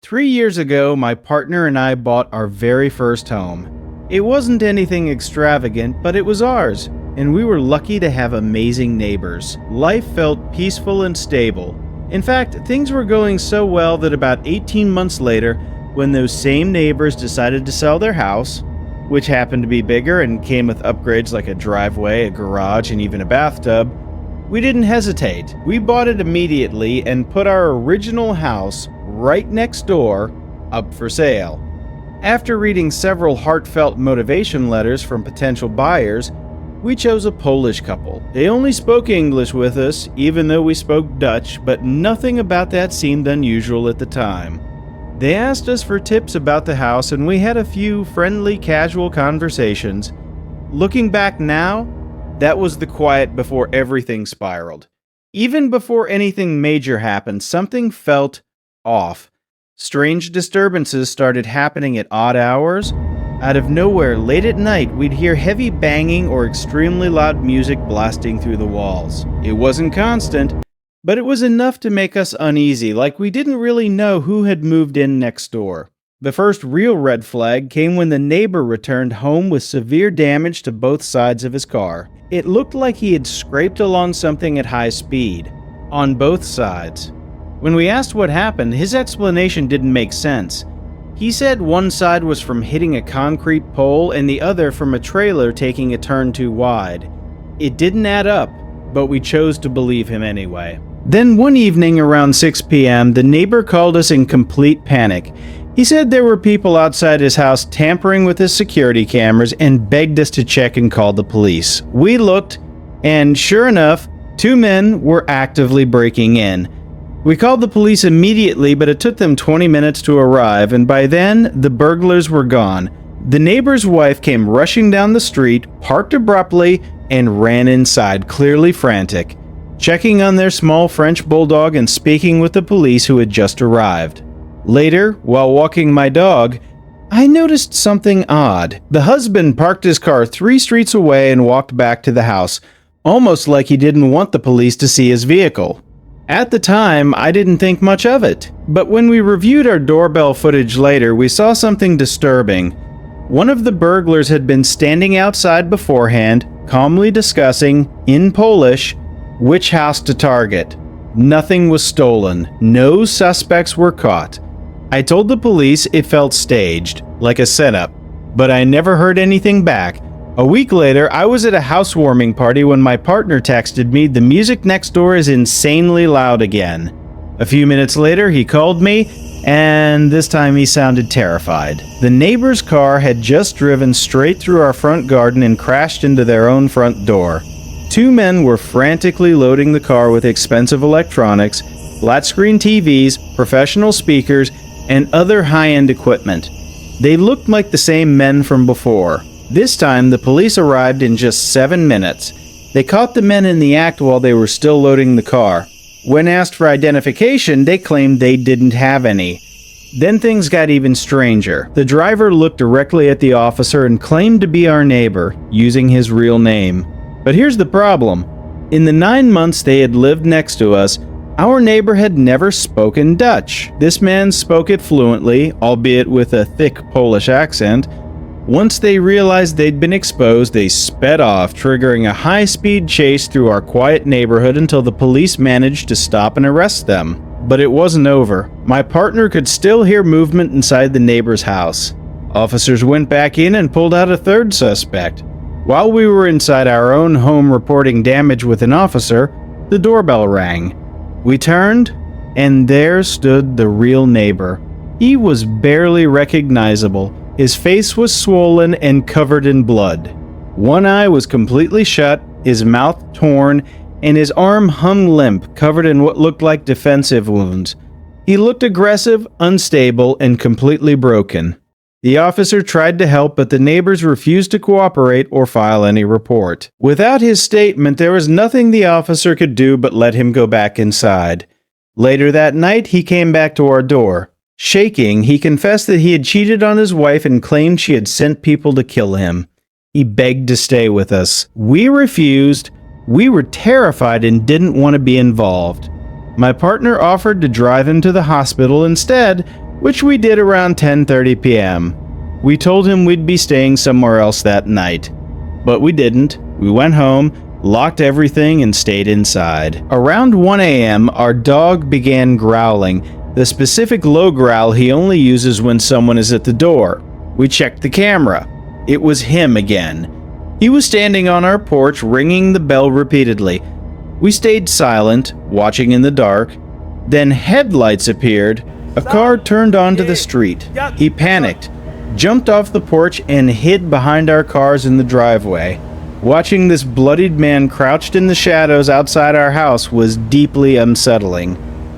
3 years ago, my partner and I bought our very first home. It wasn't anything extravagant, but it was ours, and we were lucky to have amazing neighbors. Life felt peaceful and stable. In fact, things were going so well that about 18 months later, when those same neighbors decided to sell their house, which happened to be bigger and came with upgrades like a driveway, a garage, and even a bathtub, we didn't hesitate. We bought it immediately and put our original house right next door up for sale. After reading several heartfelt motivation letters from potential buyers, we chose a Polish couple. They only spoke English with us, even though we spoke Dutch, but nothing about that seemed unusual at the time. They asked us for tips about the house, and we had a few friendly, casual conversations. Looking back now, that was the quiet before everything spiraled. Even before anything major happened, something felt off. Strange disturbances started happening at odd hours. Out of nowhere, late at night, we'd hear heavy banging or extremely loud music blasting through the walls. It wasn't constant, but it was enough to make us uneasy, like we didn't really know who had moved in next door. The first real red flag came when the neighbor returned home with severe damage to both sides of his car. It looked like he had scraped along something at high speed, on both sides. When we asked what happened, his explanation didn't make sense. He said one side was from hitting a concrete pole and the other from a trailer taking a turn too wide. It didn't add up, but we chose to believe him anyway. Then one evening around 6 p.m., the neighbor called us in complete panic. He said there were people outside his house tampering with his security cameras and begged us to check and call the police. We looked, and sure enough, 2 men were actively breaking in. We called the police immediately, but it took them 20 minutes to arrive, and by then, the burglars were gone. The neighbor's wife came rushing down the street, parked abruptly, and ran inside, clearly frantic, checking on their small French bulldog and speaking with the police who had just arrived. Later, while walking my dog, I noticed something odd. The husband parked his car 3 streets away and walked back to the house, almost like he didn't want the police to see his vehicle. At the time, I didn't think much of it, but when we reviewed our doorbell footage later, we saw something disturbing. One of the burglars had been standing outside beforehand, calmly discussing, in Polish, which house to target. Nothing was stolen. No suspects were caught. I told the police it felt staged, like a setup, but I never heard anything back. A week later, I was at a housewarming party when my partner texted me, "The music next door is insanely loud again." A few minutes later, he called me, and this time he sounded terrified. The neighbor's car had just driven straight through our front garden and crashed into their own front door. 2 men were frantically loading the car with expensive electronics, flat-screen TVs, professional speakers, and other high-end equipment. They looked like the same men from before. This time, the police arrived in just 7 minutes. They caught the men in the act while they were still loading the car. When asked for identification, they claimed they didn't have any. Then things got even stranger. The driver looked directly at the officer and claimed to be our neighbor, using his real name. But here's the problem. In the 9 months they had lived next to us, our neighbor had never spoken Dutch. This man spoke it fluently, albeit with a thick Polish accent. Once they realized they'd been exposed, they sped off, triggering a high-speed chase through our quiet neighborhood until the police managed to stop and arrest them. But it wasn't over. My partner could still hear movement inside the neighbor's house. Officers went back in and pulled out a 3rd suspect. While we were inside our own home reporting damage with an officer, the doorbell rang. We turned, and there stood the real neighbor. He was barely recognizable. His face was swollen and covered in blood. One eye was completely shut, his mouth torn, and his arm hung limp, covered in what looked like defensive wounds. He looked aggressive, unstable, and completely broken. The officer tried to help, but the neighbors refused to cooperate or file any report. Without his statement, there was nothing the officer could do but let him go back inside. Later that night, he came back to our door. Shaking, he confessed that he had cheated on his wife and claimed she had sent people to kill him. He begged to stay with us. We refused. We were terrified and didn't want to be involved. My partner offered to drive him to the hospital instead, which we did around 10:30 p.m. We told him we'd be staying somewhere else that night, but we didn't. We went home, locked everything, and stayed inside. Around 1 a.m., our dog began growling, the specific low growl he only uses when someone is at the door. We checked the camera. It was him again. He was standing on our porch, ringing the bell repeatedly. We stayed silent, watching in the dark. Then headlights appeared. A car turned onto the street. He panicked, jumped off the porch, and hid behind our cars in the driveway. Watching this bloodied man crouched in the shadows outside our house was deeply unsettling.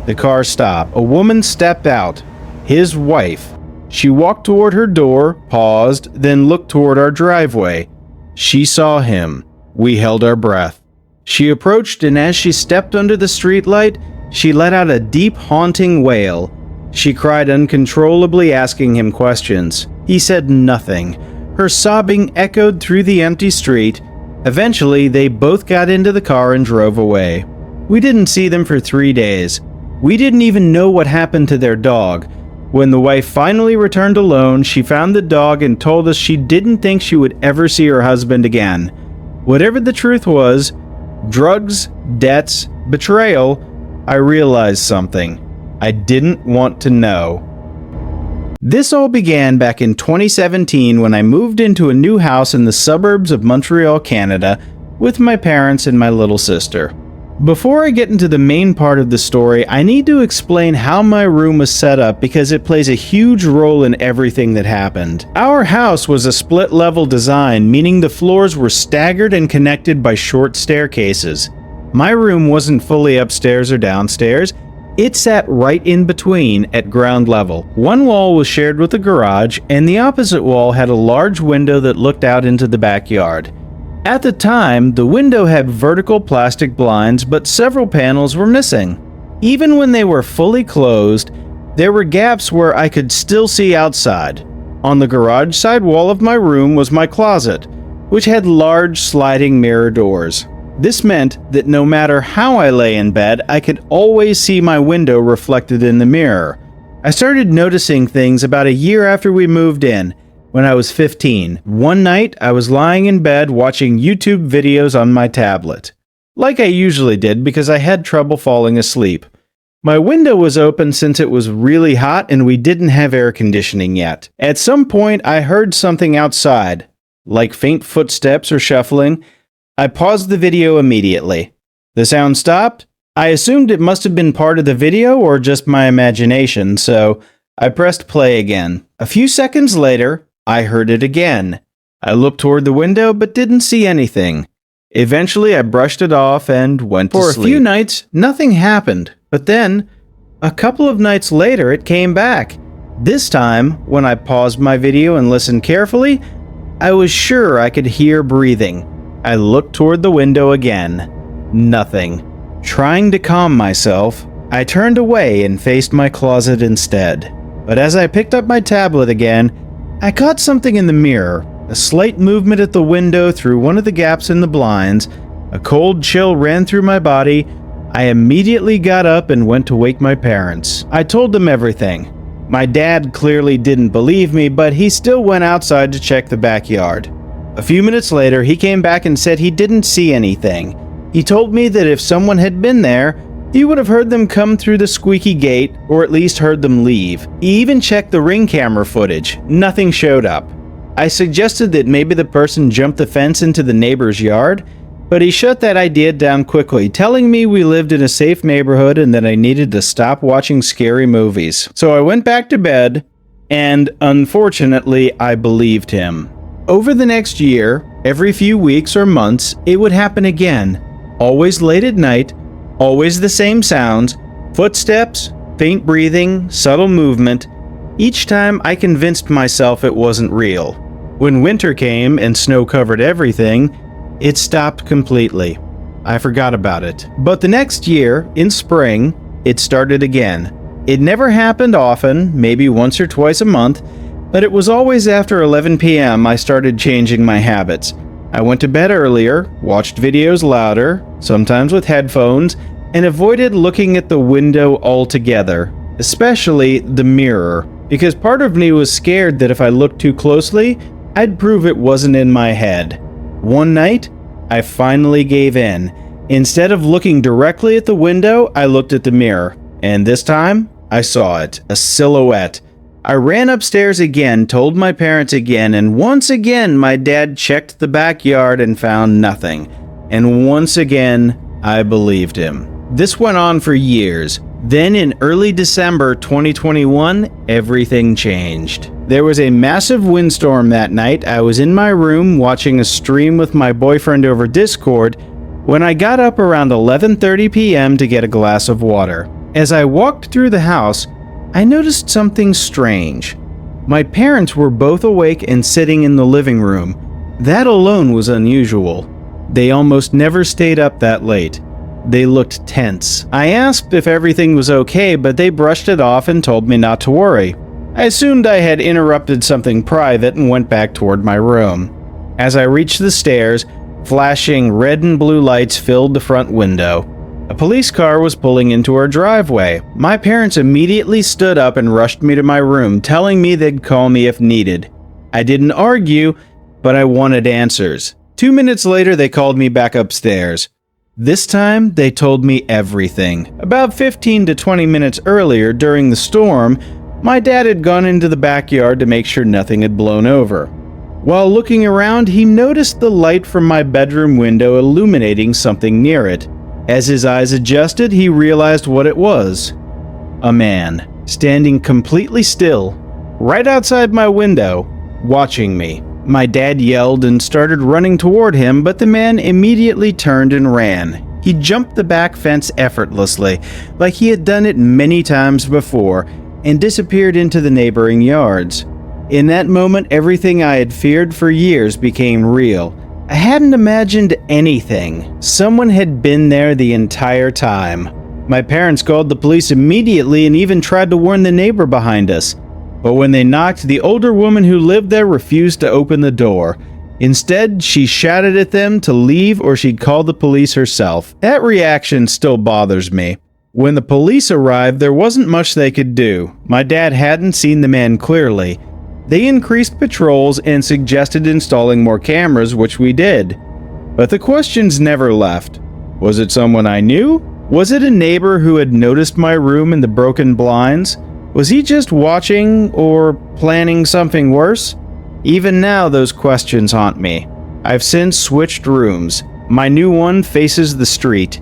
The car stopped. A woman stepped out. His wife. She walked toward her door, paused, then looked toward our driveway. She saw him. We held our breath. She approached, and as she stepped under the streetlight, she let out a deep, haunting wail. She cried uncontrollably, asking him questions. He said nothing. Her sobbing echoed through the empty street. Eventually, they both got into the car and drove away. We didn't see them for 3 days. We didn't even know what happened to their dog. When the wife finally returned alone, she found the dog and told us she didn't think she would ever see her husband again. Whatever the truth was, drugs, debts, betrayal, I realized something. I didn't want to know. This all began back in 2017 when I moved into a new house in the suburbs of Montreal, Canada, with my parents and my little sister. Before I get into the main part of the story, I need to explain how my room was set up because it plays a huge role in everything that happened. Our house was a split-level design, meaning the floors were staggered and connected by short staircases. My room wasn't fully upstairs or downstairs. It sat right in between at ground level. One wall was shared with the garage, and the opposite wall had a large window that looked out into the backyard. At the time, the window had vertical plastic blinds, but several panels were missing. Even when they were fully closed, there were gaps where I could still see outside. On the garage side wall of my room was my closet, which had large sliding mirror doors. This meant that no matter how I lay in bed, I could always see my window reflected in the mirror. I started noticing things about a year after we moved in. When I was 15, one night I was lying in bed watching YouTube videos on my tablet, like I usually did because I had trouble falling asleep. My window was open since it was really hot and we didn't have air conditioning yet. At some point I heard something outside, like faint footsteps or shuffling. I paused the video immediately. The sound stopped. I assumed it must have been part of the video or just my imagination, so I pressed play again. A few seconds later, I heard it again. I looked toward the window but didn't see anything. Eventually, I brushed it off and went to sleep. For a few nights, nothing happened, but then, a couple of nights later, it came back. This time, when I paused my video and listened carefully, I was sure I could hear breathing. I looked toward the window again. Nothing. Trying to calm myself, I turned away and faced my closet instead. But as I picked up my tablet again, I caught something in the mirror, a slight movement at the window through one of the gaps in the blinds. A cold chill ran through my body. I immediately got up and went to wake my parents. I told them everything. My dad clearly didn't believe me, but he still went outside to check the backyard. A few minutes later, he came back and said he didn't see anything. He told me that if someone had been there, he would have heard them come through the squeaky gate, or at least heard them leave. He even checked the Ring camera footage. Nothing showed up. I suggested that maybe the person jumped the fence into the neighbor's yard, but he shut that idea down quickly, telling me we lived in a safe neighborhood and that I needed to stop watching scary movies. So I went back to bed, and unfortunately, I believed him. Over the next year, every few weeks or months, it would happen again. Always late at night, always the same sounds, footsteps, faint breathing, subtle movement. Each time I convinced myself it wasn't real. When winter came and snow covered everything, it stopped completely. I forgot about it. But the next year, in spring, it started again. It never happened often, maybe once or twice a month, but it was always after 11 p.m. I started changing my habits. I went to bed earlier, watched videos louder, sometimes with headphones, and avoided looking at the window altogether, especially the mirror. because part of me was scared that if I looked too closely, I'd prove it wasn't in my head. One night, I finally gave in. Instead of looking directly at the window, I looked at the mirror, and this time, I saw it, a silhouette. I ran upstairs again, told my parents again, and once again my dad checked the backyard and found nothing. And once again, I believed him. This went on for years. Then in early December 2021, everything changed. There was a massive windstorm that night. I was in my room watching a stream with my boyfriend over Discord when I got up around 11:30 p.m. to get a glass of water. As I walked through the house, I noticed something strange. My parents were both awake and sitting in the living room. That alone was unusual. They almost never stayed up that late. They looked tense. I asked if everything was okay, but they brushed it off and told me not to worry. I assumed I had interrupted something private and went back toward my room. As I reached the stairs, flashing red and blue lights filled the front window. A police car was pulling into our driveway. My parents immediately stood up and rushed me to my room, telling me they'd call me if needed. I didn't argue, but I wanted answers. 2 minutes later, they called me back upstairs. This time, they told me everything. About 15 to 20 minutes earlier, during the storm, my dad had gone into the backyard to make sure nothing had blown over. While looking around, he noticed the light from my bedroom window illuminating something near it. As his eyes adjusted, he realized what it was. A man, standing completely still, right outside my window, watching me. My dad yelled and started running toward him, but the man immediately turned and ran. He jumped the back fence effortlessly, like he had done it many times before, and disappeared into the neighboring yards. In that moment, everything I had feared for years became real. I hadn't imagined anything. Someone had been there the entire time. My parents called the police immediately and even tried to warn the neighbor behind us. But when they knocked, the older woman who lived there refused to open the door. Instead, she shouted at them to leave or she'd call the police herself. That reaction still bothers me. When the police arrived, there wasn't much they could do. My dad hadn't seen the man clearly. They increased patrols and suggested installing more cameras, which we did. But the questions never left. Was it someone I knew? Was it a neighbor who had noticed my room and the broken blinds? Was he just watching or planning something worse? Even now, those questions haunt me. I've since switched rooms. My new one faces the street.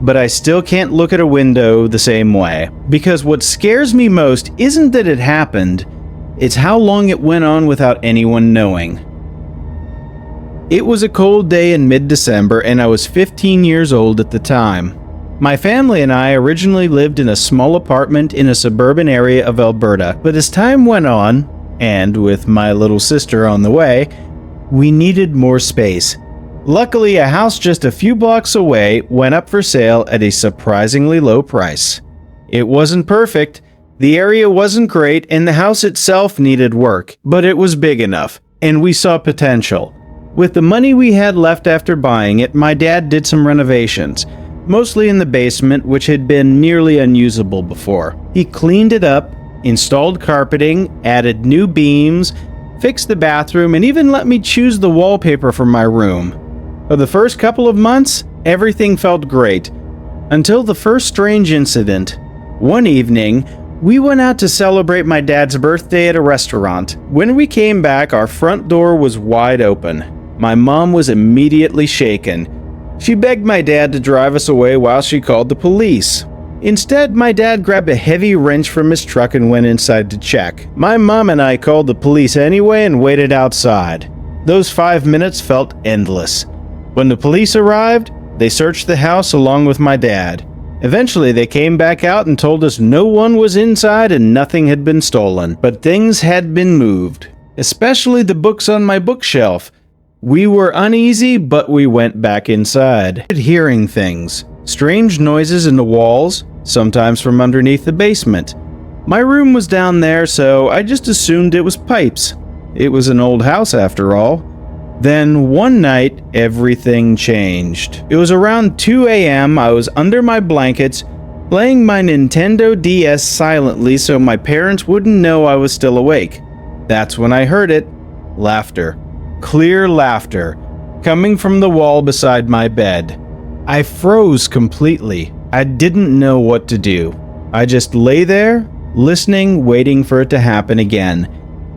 But I still can't look at a window the same way. Because what scares me most isn't that it happened, it's how long it went on without anyone knowing. It was a cold day in mid-December and I was 15 years old at the time. My family and I originally lived in a small apartment in a suburban area of Alberta, but as time went on, and with my little sister on the way, we needed more space. Luckily, a house just a few blocks away went up for sale at a surprisingly low price. It wasn't perfect, the area wasn't great, and the house itself needed work, but it was big enough, and we saw potential. With the money we had left after buying it, my dad did some renovations, mostly in the basement, which had been nearly unusable before. He cleaned it up, installed carpeting, added new beams, fixed the bathroom, and even let me choose the wallpaper for my room. For the first couple of months, everything felt great, until the first strange incident. One evening, we went out to celebrate my dad's birthday at a restaurant. When we came back, our front door was wide open. My mom was immediately shaken. She begged my dad to drive us away while she called the police. Instead, my dad grabbed a heavy wrench from his truck and went inside to check. My mom and I called the police anyway and waited outside. Those 5 minutes felt endless. When the police arrived, they searched the house along with my dad. Eventually, they came back out and told us no one was inside and nothing had been stolen. But things had been moved, especially the books on my bookshelf. We were uneasy, but we went back inside. Hearing things. Strange noises in the walls, sometimes from underneath the basement. My room was down there, so I just assumed it was pipes. It was an old house after all. Then one night, everything changed. It was around 2 a.m. I was under my blankets, playing my Nintendo DS silently so my parents wouldn't know I was still awake. That's when I heard it. Laughter. Clear laughter. Coming from the wall beside my bed. I froze completely. I didn't know what to do. I just lay there, listening, waiting for it to happen again.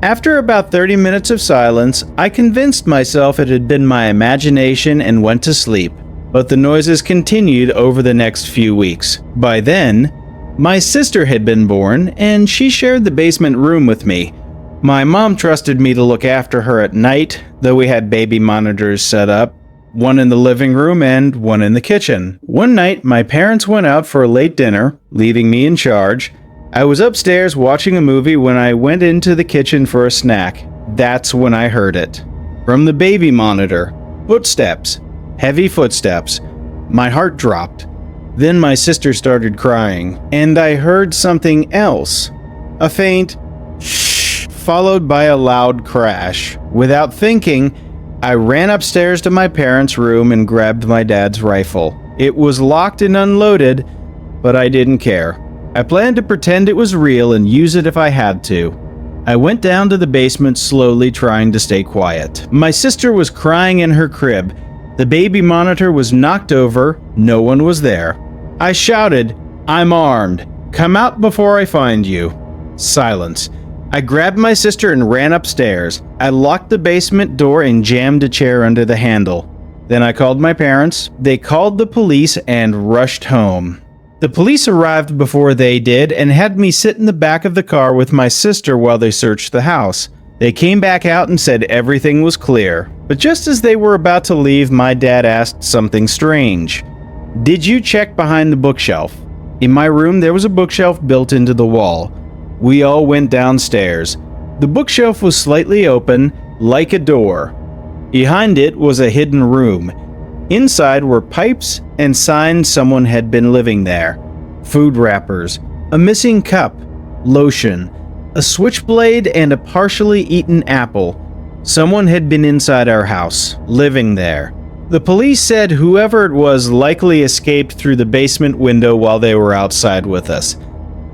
After about 30 minutes of silence, I convinced myself it had been my imagination and went to sleep. But the noises continued over the next few weeks. By then, my sister had been born, and she shared the basement room with me. My mom trusted me to look after her at night, though we had baby monitors set up, one in the living room and one in the kitchen. One night, my parents went out for a late dinner, leaving me in charge. I was upstairs watching a movie when I went into the kitchen for a snack. That's when I heard it. From the baby monitor, footsteps. Heavy footsteps. My heart dropped. Then my sister started crying, and I heard something else. A faint shh, followed by a loud crash. Without thinking, I ran upstairs to my parents' room and grabbed my dad's rifle. It was locked and unloaded, but I didn't care. I planned to pretend it was real and use it if I had to. I went down to the basement slowly, trying to stay quiet. My sister was crying in her crib. The baby monitor was knocked over. No one was there. I shouted, "I'm armed. Come out before I find you." Silence. I grabbed my sister and ran upstairs. I locked the basement door and jammed a chair under the handle. Then I called my parents. They called the police and rushed home. The police arrived before they did and had me sit in the back of the car with my sister while they searched the house. They came back out and said everything was clear. But just as they were about to leave, my dad asked something strange. "Did you check behind the bookshelf?" In my room, there was a bookshelf built into the wall. We all went downstairs. The bookshelf was slightly open, like a door. Behind it was a hidden room. Inside were pipes and signs someone had been living there. Food wrappers, a missing cup, lotion, a switchblade, and a partially eaten apple. Someone had been inside our house, living there. The police said whoever it was likely escaped through the basement window while they were outside with us.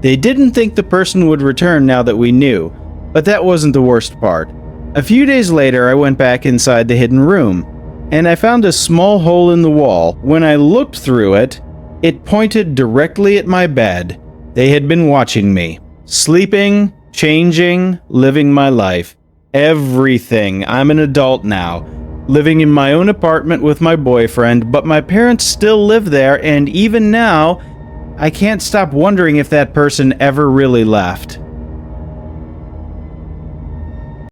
They didn't think the person would return now that we knew, but that wasn't the worst part. A few days later, I went back inside the hidden room, and I found a small hole in the wall. When I looked through it, it pointed directly at my bed. They had been watching me, sleeping, changing, living my life. Everything. I'm an adult now, living in my own apartment with my boyfriend, but my parents still live there, and even now, I can't stop wondering if that person ever really left.